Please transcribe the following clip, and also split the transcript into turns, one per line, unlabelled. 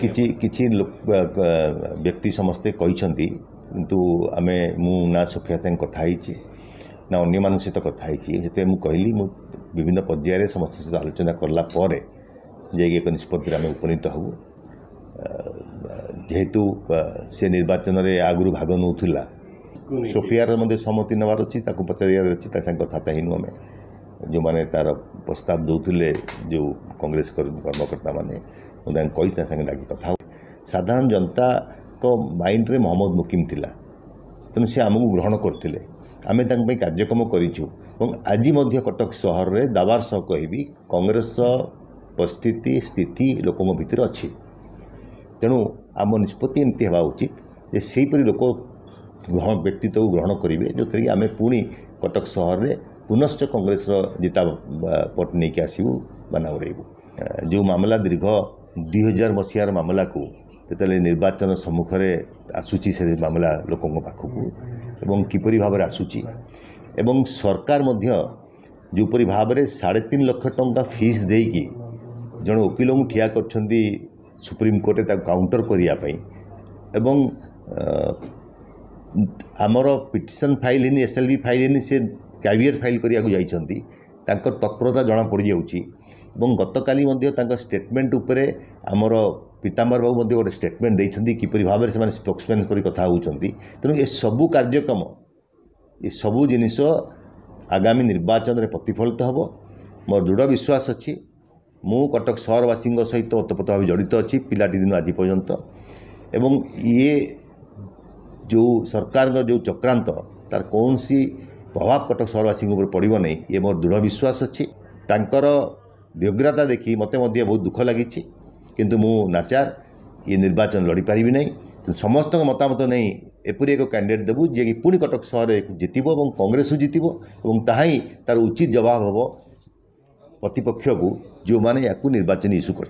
किछि किछि व्यक्ति समस्ते कहते किंतु आमे ना सोफिया संग कथा ना अन्य मान सहित कथा से मुझे कहली विभिन्न पर्यायर समस्त सहित आलोचना करला जाइए एक निष्पत्ति आम उपनीत हूँ जेहेतु से निर्वाचन में आगु भाग नौला सोफियार मध्य सम्मति नवार अच्छी पचार अच्छी कथा हीनु आम जो मैंने तार प्रस्ताव दौले जो कांग्रेस कर्मकर्ता मैंने मुझे लगे कथा साधारण जनता को माइंड रे मोहम्मद मुकिम थिला तेणु सी आमको ग्रहण करते आम कार्यक्रम करूँ आज कटक सहर में दावार सह कहि कांग्रेस परिस्थिति स्थिति लोकों भितर अच्छी तेणु आम निष्पत्ति एमती हवा उचित जे सेहीपरि लोक व्यक्तित्व को ग्रहण करेंगे जो थी आम पुणी कटक सहर में पुनश्च कांग्रेस जिता पट नहीं आसबू बाना उड़ेबू जो मामला दीर्घ 2000 मसीहार मामला को जिते निर्वाचन सम्मुखें आसूची से मामला लोकों पाखक एवं किपरि भाव आसूची एवं सरकार जोपरि भाव में 3.5 लाख टंका फीस देकी जन वकिल को ठिया कर सुप्रीम कोर्ट काउंटर करने एवं आमर पिटिशन फाइल होनी SLB फाइल होनी से कैवियर फाइल करने तत्परता जना पड़ जाऊँगी गतकाली स्टेटमेंट उपरे आमर पीताम्बर बाबू गोटे स्टेटमेंट देते किपरि भाव में स्पोक्समैन कर कथा होती तेणु ये सबू कार्यक्रम ये सबू जिनिस आगामी निर्वाचन में प्रतिफलित हम मोर दृढ़ विश्वास अच्छी मु कटक सहरवासी सहित ओतप्रोत भाव जड़ित अच्छी पिलाटी दिन आज पर्यंत एवं ये जो सरकार जो चक्रांत तार कौन सी प्रभाव कटक सहरवासी पड़ो नहीं ये मोर दृढ़ विश्वास अच्छी तांकर व्यग्रता देखी मत बहुत दुख लगी किंतु मु नाचार ये निर्वाचन लड़ी पारिबी नहीं समस्त मतामत नहीं एपरी एक कैंडिडेट देबू जे कि पुणी कटक सहर जितब और कांग्रेस जितब और ताही तार उचित जवाब हम प्रतिपक्ष को जो माने या निर्वाचन इश्यू कर।